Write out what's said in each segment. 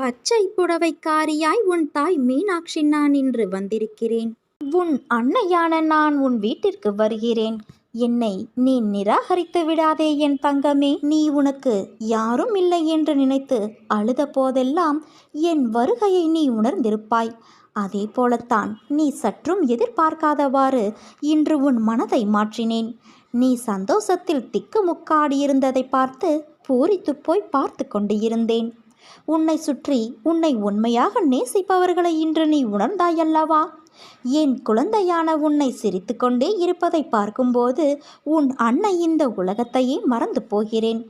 பச்சை புடவைக்காரியாய் உன் தாய் மீனாட்சி நான் இன்று வந்திருக்கிறேன். உன் அன்னையான நான் உன் வீட்டிற்கு வருகிறேன். என்னை நீ நிராகரித்து விடாதே என் தங்கமே. நீ உனக்கு யாரும் இல்லை என்று நினைத்து அழுத போதெல்லாம் என் வருகையை நீ உணர்ந்திருப்பாய். அதே போலத்தான் நீ சற்றும் எதிர்பார்க்காதவாறு இன்று உன் மனதை மாற்றினேன். நீ சந்தோஷத்தில் திக்குமுக்காடியிருந்ததை பார்த்து பூரித்து போய் பார்த்து கொண்டு இருந்தேன். உன்னை சுற்றி உன்னை உண்மையாக நேசிப்பவர்களை இன்று நீ உணர்ந்தாயல்லவா? என் குழந்தையான உன்னை சிரித்து கொண்டே இருப்பதை பார்க்கும்போது உன் அன்னை இந்த உலகத்தையே மறந்து போகிறேன்.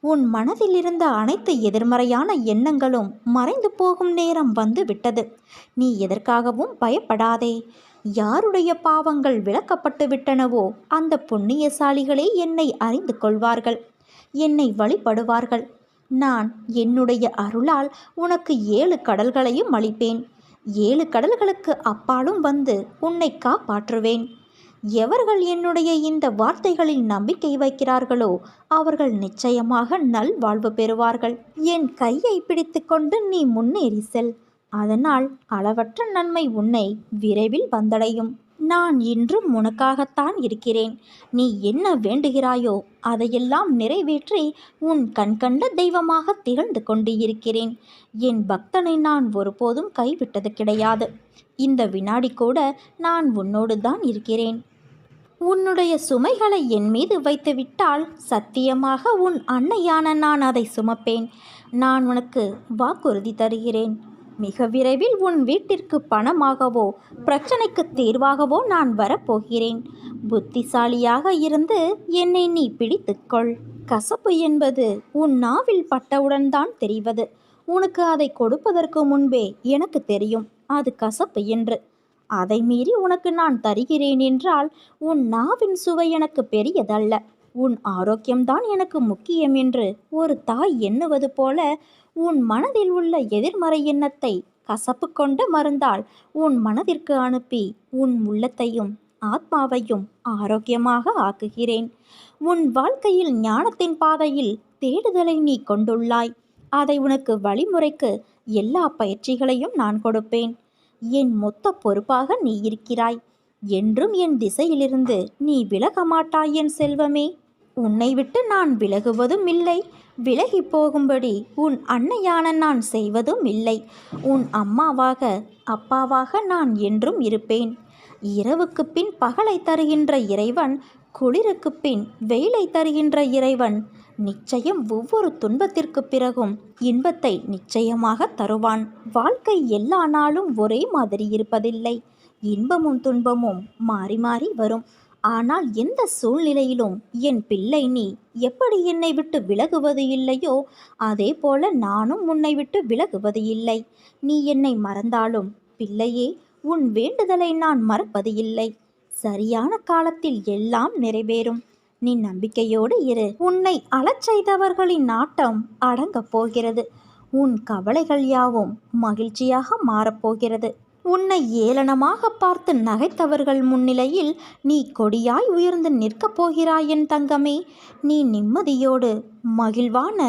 உன் மனதில் இருந்த அனைத்து எதிர்மறையான எண்ணங்களும் மறைந்து போகும் நேரம் வந்து விட்டது. நீ எதற்காகவும் பயப்படாதே. யாருடைய பாவங்கள் விளக்கப்பட்டு விட்டனவோ அந்த புண்ணியசாலிகளே என்னை அறிந்து கொள்வார்கள், என்னை வழிபடுவார்கள். நான் என்னுடைய அருளால் உனக்கு 7 கடல்களையும் அளிப்பேன். 7 கடல்களுக்கு அப்பாலும் வந்து உன்னை காப்பாற்றுவேன். எவர்கள் என்னுடைய இந்த வார்த்தைகளில் நம்பிக்கை வைக்கிறார்களோ அவர்கள் நிச்சயமாக நல்வாழ்வு பெறுவார்கள். என் கையை பிடித்து கொண்டு நீ முன்னேறி செல். அதனால் அளவற்ற நன்மை உன்னை விரைவில் வந்தடையும். நான் இன்றும் உனக்காகத்தான் இருக்கிறேன். நீ என்ன வேண்டுகிறாயோ அதையெல்லாம் நிறைவேற்றி உன் கண்கண்ட தெய்வமாக திகழ்ந்து கொண்டு இருக்கிறேன். என் பக்தனை நான் ஒருபோதும் கைவிட்டது கிடையாது. இந்த வினாடி கூட நான் உன்னோடு தான் இருக்கிறேன். உன்னுடைய சுமைகளை என் மீது வைத்துவிட்டால் சத்தியமாக உன் அன்னையான நான் அதை சுமப்பேன். நான் உனக்கு வாக்குறுதி தருகிறேன். மிக விரைவில் உன் வீட்டிற்கு பணமாகவோ பிரச்சனைக்கு தீர்வாகவோ நான் வரப்போகிறேன். புத்திசாலியாக இருந்து என்னை நீ பிடித்துக்கொள். கசப்பு என்பது உன் நாவில் பட்டவுடன் தான் தெரிவது. உனக்கு அதை கொடுப்பதற்கு முன்பே எனக்கு தெரியும் அது கசப்பு என்று. அதை மீறி உனக்கு நான் தருகிறேன் என்றால் உன் நாவின் சுவை எனக்கு பெரியதல்ல, உன் ஆரோக்கியம்தான் எனக்கு முக்கியம் என்று ஒரு தாய் எண்ணுவது போல உன் மனதில் உள்ள எதிர்மறை எண்ணத்தை கசப்பு கொண்ட மருந்தால் உன் மனதிற்கு அனுப்பி உன் உள்ளத்தையும் ஆத்மாவையும் ஆரோக்கியமாக ஆக்குகிறேன். உன் வாழ்க்கையில் ஞானத்தின் பாதையில் தேடுதலை நீ கொண்டுள்ளாய். அதை உனக்கு வழிமுறைக்கு எல்லா பயிற்சிகளையும் நான் கொடுப்பேன். என் மொத்த பொறுப்பாக நீ இருக்கிறாய். என்றும் என் திசையிலிருந்து நீ விலக மாட்டாய் என் செல்வமே. உன்னை விட்டு நான் விலகுவதும் இல்லை, விலகி போகும்படி உன் அன்னையான நான் செய்வதும் இல்லை. உன் அம்மாவாக அப்பாவாக நான் என்றும் இருப்பேன். இரவுக்கு பின் பகலை தருகின்ற இறைவன், குளிருக்கு பின் வெயிலை தருகின்ற இறைவன் நிச்சயம் ஒவ்வொரு துன்பத்திற்கு பிறகும் இன்பத்தை நிச்சயமாக தருவான். வாழ்க்கை எல்லா நாளும் ஒரே மாதிரி இருப்பதில்லை. இன்பமும் துன்பமும் மாறி மாறி வரும். ஆனால் எந்த சூழ்நிலையிலும் என் பிள்ளை நீ எப்படி என்னை விட்டு விலகுவது இல்லையோ அதே போல நானும் உன்னை விட்டு விலகுவது இல்லை. நீ என்னை மறந்தாலும் பிள்ளையே உன் வேண்டுதலை நான் மறப்பது இல்லை. சரியான காலத்தில் எல்லாம் நிறைவேறும். நீ நம்பிக்கையோடு இரு. உன்னை அழச் செய்தவர்களின் நாட்டம் அடங்கப் போகிறது. உன் கவலைகள் யாவும் மகிழ்ச்சியாக மாறப்போகிறது. உன்னை ஏளனமாக பார்த்து நகைத்தவர்கள் முன்னிலையில் நீ கொடியாய் உயர்ந்து நிற்கப் போகிறாய் என் தங்கமே. நீ நிம்மதியோடு மகிழ்வான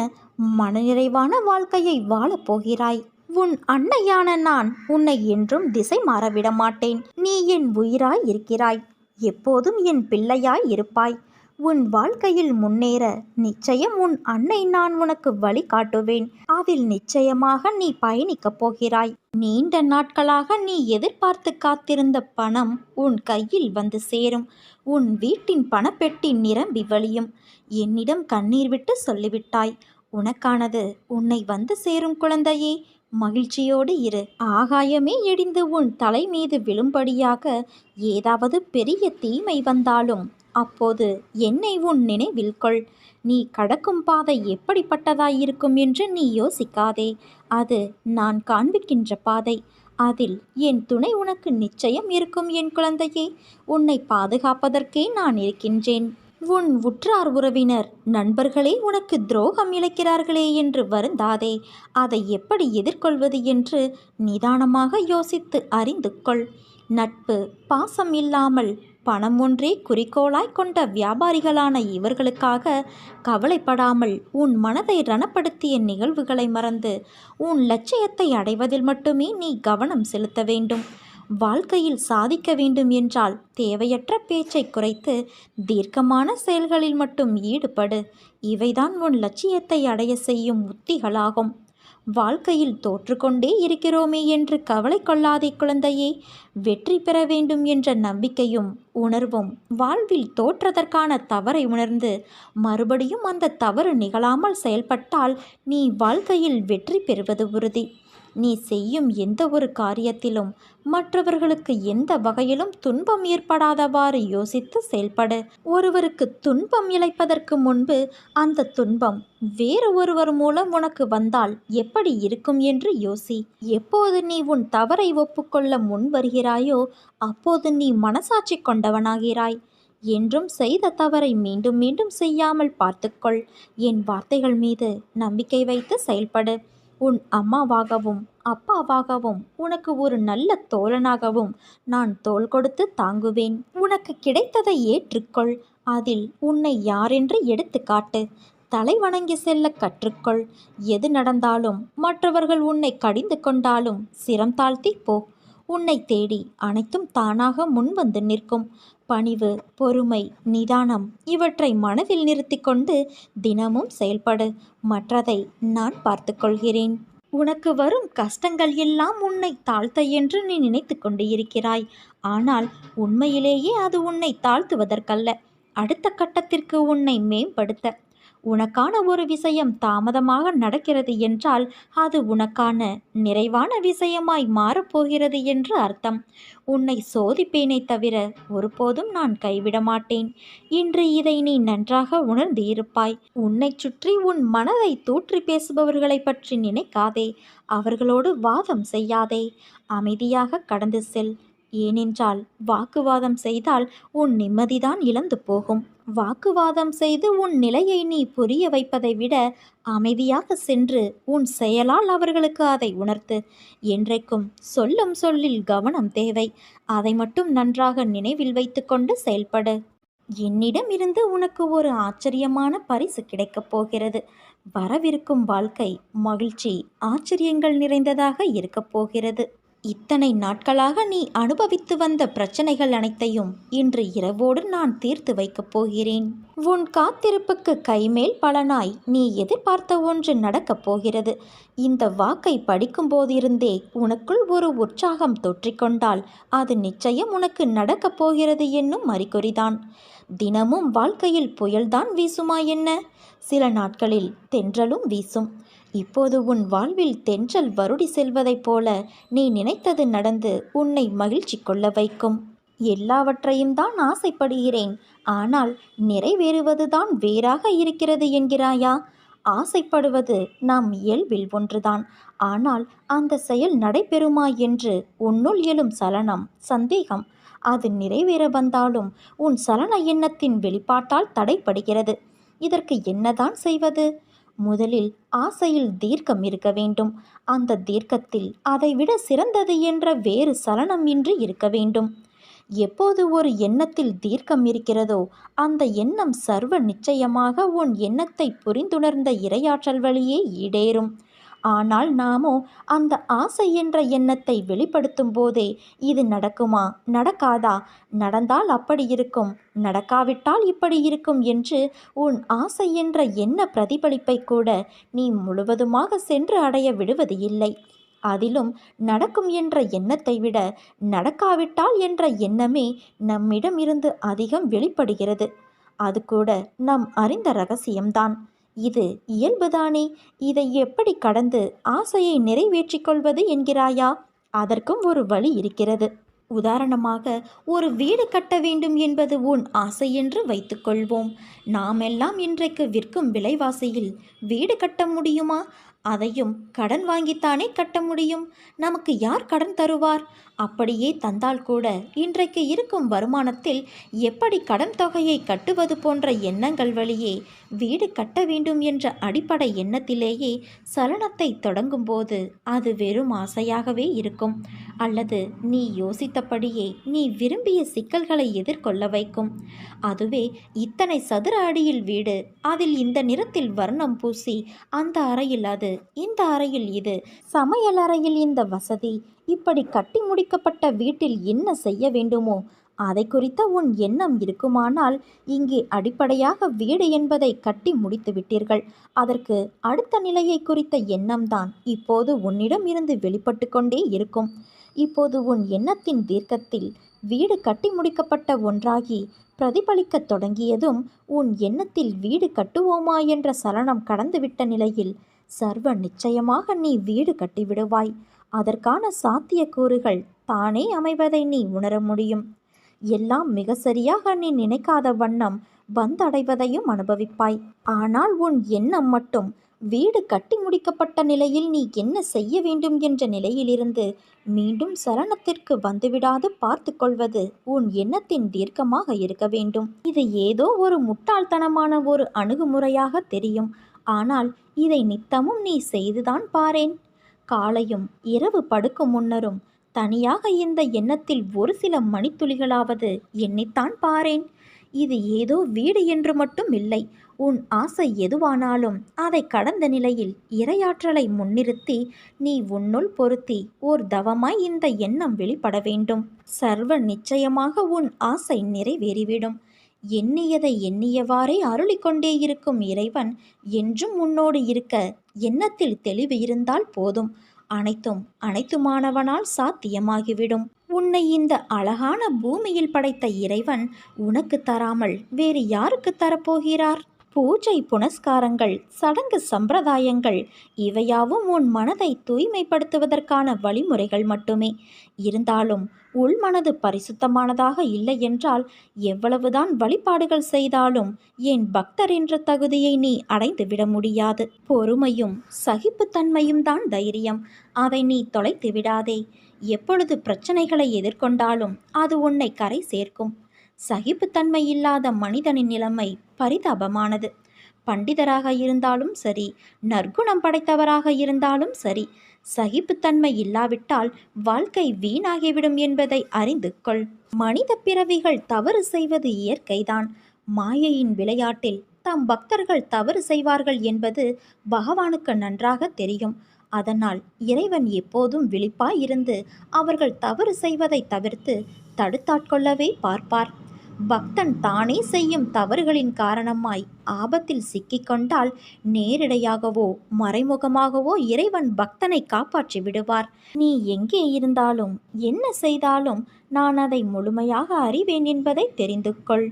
மனநிறைவான வாழ்க்கையை வாழப்போகிறாய். உன் அன்னையான நான் உன்னை என்றும் திசை மாறவிட மாட்டேன். நீ என் உயிராய் இருக்கிறாய். எப்போதும் என் பிள்ளையாய் இருப்பாய். உன் வாழ்க்கையில் முன்னேற நிச்சயம் உன் அன்னை நான் உனக்கு வழி காட்டுவேன். அதில் நிச்சயமாக நீ பயணிக்கப் போகிறாய். நீண்ட நாட்களாக நீ எதிர்பார்த்து காத்திருந்த பணம் உன் கையில் வந்து சேரும். உன் வீட்டின் பணப்பெட்டி நிரம்பி வழியும். என்னிடம் கண்ணீர் விட்டு சொல்லிவிட்டாய். உனக்கானது உன்னை வந்து சேரும் குழந்தையே. மகிழ்ச்சியோடு இரு. ஆகாயமே இடிந்து உன் தலை மீது விழும்படியாக ஏதாவது பெரிய தீமை வந்தாலும் அப்போது என்னை உன் நினைவில் கொள். நீ கடக்கும் பாதை எப்படிப்பட்டதாயிருக்கும் என்று நீ யோசிக்காதே. அது நான் காண்பிக்கின்ற பாதை. அதில் என் துணை உனக்கு நிச்சயம் இருக்கும் என் குழந்தையே. உன்னை பாதுகாப்பதற்கே நான் இருக்கின்றேன். உன் உற்றார் உறவினர் நண்பர்களே உனக்கு துரோகம் இழைக்கிறார்களே என்று வருந்தாதே. அதை எப்படி எதிர்கொள்வது என்று நிதானமாக யோசித்து அறிந்து கொள். நட்பு பாசம் இல்லாமல் பணம் ஒன்றே குறிக்கோளாய் கொண்ட வியாபாரிகளான இவர்களுக்காக கவலைப்படாமல் உன் மனதை ரணப்படுத்திய நிகழ்வுகளை மறந்து உன் லட்சியத்தை அடைவதில் மட்டுமே நீ கவனம் செலுத்த வேண்டும். வாழ்க்கையில் சாதிக்க வேண்டும் என்றால் தேவையற்ற பேச்சை குறைத்து தீர்க்கமான செயல்களில் மட்டும் ஈடுபடு. இவைதான் உன் லட்சியத்தை அடைய செய்யும் உத்திகளாகும். வாழ்க்கையில் தோற்றுக்கொண்டே இருக்கிறோமே என்று கவலை கொள்ளாதே குழந்தையே. வெற்றி பெற வேண்டும் என்ற நம்பிக்கையும் உணர்வும் வாழ்வில் தோற்றதற்கான தவறை உணர்ந்து மறுபடியும் அந்த தவறு நிகழாமல் செயல்பட்டால் நீ வாழ்க்கையில் வெற்றி பெறுவது உறுதி. நீ செய்யும் எந்த ஒரு காரியத்திலும் மற்றவர்களுக்கு எந்த வகையிலும் துன்பம் ஏற்படாதவாறு யோசித்து செயல்படு. ஒருவருக்கு துன்பம் இழைப்பதற்கு முன்பு அந்த துன்பம் வேறு ஒருவர் மூலம் உனக்கு வந்தால் எப்படி இருக்கும் என்று யோசி. எப்போது நீ உன் தவறை ஒப்புக்கொள்ள முன் வருகிறாயோ அப்போது நீ மனசாட்சி கொண்டவனாகிறாய். என்றும் செய்த தவறை மீண்டும் மீண்டும் செய்யாமல் பார்த்துக்கொள். என் வார்த்தைகள் மீது நம்பிக்கை வைத்து செயல்படு. உன் அம்மாவாகவும் அப்பாவாகவும் உனக்கு ஒரு நல்ல தோழனாகவும் நான் தோள் கொடுத்து தாங்குவேன். உனக்கு கிடைத்ததை ஏற்றுக்கொள். அதில் உன்னை யாரென்று எடுத்து காட்டு. தலை வணங்கி செல்ல கற்றுக்கொள். எது நடந்தாலும் மற்றவர்கள் உன்னை கடிந்து கொண்டாலும் சிரம் தாழ்த்தி போ. உன்னை தேடி அனைத்தும் தானாக முன்வந்து நிற்கும். பணிவு, பொறுமை, நிதானம் இவற்றை மனதில் நிறுத்தி கொண்டு தினமும் செயல்படு. மற்றதை நான் பார்த்து கொள்கிறேன். உனக்கு வரும் கஷ்டங்கள் எல்லாம் உன்னை தாழ்த்த என்று நீ நினைத்து கொண்டு இருக்கிறாய். ஆனால் உண்மையிலேயே அது உன்னை தாழ்த்துவதற்கல்ல, அடுத்த கட்டத்திற்கு உன்னை மேம்படுத்த. உனக்கான ஒரு விஷயம் தாமதமாக நடக்கிறது என்றால் அது உனக்கான நிறைவான விஷயமாய் மாறப்போகிறது என்று அர்த்தம். உன்னை சோதிப்பேனே தவிர ஒருபோதும் நான் கைவிட மாட்டேன். இன்று இதை நீ நன்றாக உணர்ந்து இருப்பாய். உன்னை சுற்றி உன் மனதை தூற்றி பேசுபவர்களை பற்றி நினைக்காதே. அவர்களோடு வாதம் செய்யாதே. அமைதியாக கடந்து செல். ஏனென்றால் வாக்குவாதம் செய்தால் உன் நிம்மதிதான் இழந்து போகும். வாக்குவாதம் செய்து உன் நிலையை நீ புரிய வைப்பதை விட அமைதியாக சென்று உன் செயலால் அவர்களுக்கு அதை உணர்த்து. என்றைக்கும் சொல்லும் சொல்லில் கவனம் தேவை. அதை மட்டும் நன்றாக நினைவில் வைத்துக்கொண்டு செயல்படு. என்னிடம் இருந்து உனக்கு ஒரு ஆச்சரியமான பரிசு கிடைக்கப் போகிறது. வரவிருக்கும் வாழ்க்கை மகிழ்ச்சி, ஆச்சரியங்கள் நிறைந்ததாக இருக்கப் போகிறது. இத்தனை நாட்களாக நீ அனுபவித்து வந்த பிரச்சனைகள் அனைத்தையும் இன்று இரவோடு நான் தீர்த்து வைக்கப் போகிறேன். உன் காத்திருப்புக்கு கைமேல் பலனாய் நீ எதிர்பார்த்த ஒன்று நடக்கப் போகிறது. இந்த வாக்கை படிக்கும் போதிருந்தே உனக்குள் ஒரு உற்சாகம் தொற்றிக்கொண்டால் அது நிச்சயம் உனக்கு நடக்கப் போகிறது என்னும் அறிகுறிதான். தினமும் வாழ்க்கையில் புயல்தான் வீசுமா என்ன? சில நாட்களில் தென்றலும் வீசும். இப்போது உன் வாழ்வில் தென்றல் வருடி செல்வதைப் போல நீ நினைத்தது நடந்து உன்னை மகிழ்ச்சி கொள்ள வைக்கும். எல்லாவற்றையும் தான் ஆசைப்படுகிறேன், ஆனால் நிறைவேறுவதுதான் வேறாக இருக்கிறது என்கிறாயா? ஆசைப்படுவது நம் இயல்பில் ஒன்றுதான். ஆனால் அந்த செயல் நடைபெறுமா என்று உன்னுள் எழும் சலனம், சந்தேகம், அது நிறைவேற வந்தாலும் உன் சலன எண்ணத்தின் வெளிப்பாட்டால் தடைப்படுகிறது. இதற்கு என்னதான் செய்வது? முதலில் ஆசையில் தீர்க்கம் இருக்க வேண்டும். அந்த தீர்க்கத்தில் அதைவிட சிறந்தது என்ற வேறு சலனம் இன்றி இருக்க வேண்டும். எப்போது ஒரு எண்ணத்தில் தீர்க்கம் இருக்கிறதோ அந்த எண்ணம் சர்வ நிச்சயமாக உன் எண்ணத்தை புரிந்துணர்ந்த இறையாற்றல் வழியே ஈடேறும். ஆனால் நாமோ அந்த ஆசை என்ற எண்ணத்தை வெளிப்படுத்தும் போதே இது நடக்குமா, நடக்காதா, நடந்தால் அப்படி இருக்கும், நடக்காவிட்டால் இப்படி இருக்கும் என்று உன் ஆசை என்ற எண்ண பிரதிபலிப்பை கூட நீ முழுவதுமாக சென்று அடைய விடுவது இல்லை. அதிலும் நடக்கும் என்ற எண்ணத்தை விட நடக்காவிட்டால் என்ற எண்ணமே நம்மிடம் இருந்து அதிகம் வெளிப்படுகிறது. அது கூட நம் அறிந்த ரகசியம்தான். இது இயல்புதானே. இதை எப்படி கடந்து ஆசையை நிறைவேற்றிக் கொள்வது என்கிறாயா? அதற்கும் ஒரு வழி இருக்கிறது. உதாரணமாக, ஒரு வீடு கட்ட வேண்டும் என்பது உன் ஆசை என்று வைத்துக்கொள்வோம். நாமெல்லாம் இன்றைக்கு விற்கும் விலைவாசியில் வீடு கட்ட முடியுமா? அதையும் கடன் வாங்கித்தானே கட்ட முடியும். நமக்கு யார் கடன் தருவார்? அப்படியே தந்தால் கூட இன்றைக்கு இருக்கும் வருமானத்தில் எப்படி கடன் தொகையை கட்டுவது போன்ற எண்ணங்கள் வழியே வீடு கட்ட வேண்டும் என்ற அடிப்படை எண்ணத்திலேயே சலனத்தை தொடங்கும்போது அது வெறும் ஆசையாகவே இருக்கும். அல்லது நீ யோசித்தபடியே நீ விரும்பிய சிக்கல்களை எதிர்கொள்ள வைக்கும். அதுவே இத்தனை சதுர அடியில் வீடு, அதில் இந்த நிறத்தில் வர்ணம் பூசி, அந்த அறையில் அது, இந்த அறையில் இது, சமையல் அறையில் இந்த வசதி, இப்படி கட்டி முடிக்கப்பட்ட வீட்டில் என்ன செய்ய வேண்டுமோ அதை குறித்த உன் எண்ணம் இருக்குமானால் இங்கே அடிப்படையாக வீடு என்பதை கட்டி முடித்து விட்டீர்கள். அதற்கு அடுத்த நிலையை குறித்த எண்ணம்தான் இப்போது உன்னிடம் இருந்து வெளிப்பட்டு கொண்டே இருக்கும். இப்போது உன் எண்ணத்தின் தீர்க்கத்தில் வீடு கட்டி முடிக்கப்பட்ட ஒன்றாகி பிரதிபலிக்கத் தொடங்கியதும் உன் எண்ணத்தில் வீடு கட்டுவோமா என்ற சலனம் கடந்துவிட்ட நிலையில் சர்வ நிச்சயமாக நீ வீடு கட்டிவிடுவாய். அதற்கான சாத்தியக்கூறுகள் தானே அமைவதை நீ உணர முடியும். எல்லாம் மிக சரியாக நீ நினைக்காத வண்ணம் வந்தடைவதையும் அனுபவிப்பாய். ஆனால் உன் எண்ணம் மட்டும் வீடு கட்டி முடிக்கப்பட்ட நிலையில் நீ என்ன செய்ய வேண்டும் என்ற நிலையிலிருந்து மீண்டும் சலனத்திற்கு வந்துவிடாது பார்த்து கொள்வது உன் எண்ணத்தின் தீர்க்கமாக இருக்க வேண்டும். இது ஏதோ ஒரு முட்டாள்தனமான ஒரு அணுகுமுறையாக தெரியும். ஆனால் இதை நித்தமும் நீ செய்துதான் பாரேன். காலையும் இரவு படுக்கும் முன்னரும் தனியாக இந்த எண்ணத்தில் ஒரு சில மணித்துளிகளாவது எண்ணித்தான் பாரேன். இது ஏதோ வீடு என்று மட்டும் இல்லை. உன் ஆசை எதுவானாலும் அதை கடந்த நிலையில் இறையாற்றலை முன்னிறுத்தி நீ உன்னுள் பொருத்தி ஓர் தவமாய் இந்த எண்ணம் வெளிப்பட வேண்டும். சர்வ நிச்சயமாக உன் ஆசை நிறைவேறிவிடும். எண்ணியதை எண்ணியவாறே அருளிக்கொண்டே இருக்கும் இறைவன் என்றும் உன்னோடு இருக்க எண்ணத்தில் தெளிவு இருந்தால் போதும். அனைத்தும் அனைத்துமானவனால் சாத்தியமாகிவிடும். உன்னை இந்த அழகான பூமியில் படைத்த இறைவன் உனக்கு தராமல் வேறு யாருக்கு தரப்போகிறார்? பூஜை புனஸ்காரங்கள், சடங்கு சம்பிரதாயங்கள் இவையாவும் உன் மனதை தூய்மைப்படுத்துவதற்கான வழிமுறைகள் மட்டுமே. இருந்தாலும் உள்மனது பரிசுத்தமானதாக இல்லை என்றால் எவ்வளவுதான் வழிபாடுகள் செய்தாலும் என் பக்தர் என்ற தகுதியை நீ அடைந்து விட முடியாது. பொறுமையும் சகிப்புத்தன்மையும் தான் தைரியம். அதை நீ தொலைத்து விடாதே. எப்பொழுது பிரச்சனைகளை எதிர்கொண்டாலும் அது உன்னை கரை சேர்க்கும். சகிப்புத்தன்மை இல்லாத மனிதனின் நிலைமை பரிதாபமானது. பண்டிதராக இருந்தாலும் சரி, நற்குணம் படைத்தவராக இருந்தாலும் சரி, சகிப்புத்தன்மை இல்லாவிட்டால் வாழ்க்கை வீணாகிவிடும் என்பதை அறிந்து கொள். மனித பிறவிகள் தவறு செய்வது இயற்கைதான். மாயையின் விளையாட்டில் தம் பக்தர்கள் தவறு செய்வார்கள் என்பது பகவானுக்கு நன்றாக தெரியும். அதனால் இறைவன் எப்போதும் விழிப்பாய் இருந்து அவர்கள் தவறு செய்வதை தவிர்த்து தடுத்தாட்கொள்ளவே பார்ப்பார். பக்தன் தானே செய்யும் தவறுகளின் காரணமாய் ஆபத்தில் சிக்கிக்கொண்டால் நேரிடையாகவோ மறைமுகமாகவோ இறைவன் பக்தனை காப்பாற்றி விடுவார். நீ எங்கே இருந்தாலும் என்ன செய்தாலும் நான் அதை முழுமையாக அறிவேன் என்பதை தெரிந்து கொள்.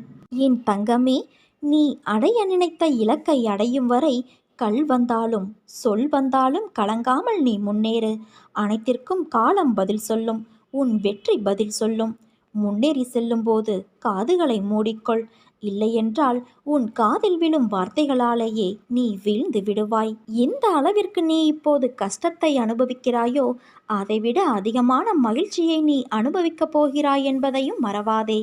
என் தங்கமே, நீ அடைய நினைத்த இலக்கை அடையும் வரை கல் வந்தாலும் சொல் வந்தாலும் கலங்காமல் நீ முன்னேறு. அனைத்திற்கும் காலம் பதில் சொல்லும். உன் வெற்றி பதில் சொல்லும். முன்னேறி செல்லும்போது காதுகளை மூடிக்கொள். இல்லையென்றால் உன் காதில் விழும் வார்த்தைகளாலேயே நீ வீழ்ந்து விடுவாய். எந்த அளவிற்கு நீ இப்போது கஷ்டத்தை அனுபவிக்கிறாயோ அதைவிட அதிகமான மகிழ்ச்சியை நீ அனுபவிக்கப் போகிறாய் என்பதையும் மறவாதே.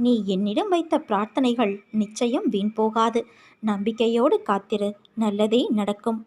நீ என்னிடம் வைத்த பிரார்த்தனைகள் நிச்சயம் வீண் போகாது. நம்பிக்கையோடு காத்திரு. நல்லதே நடக்கும்.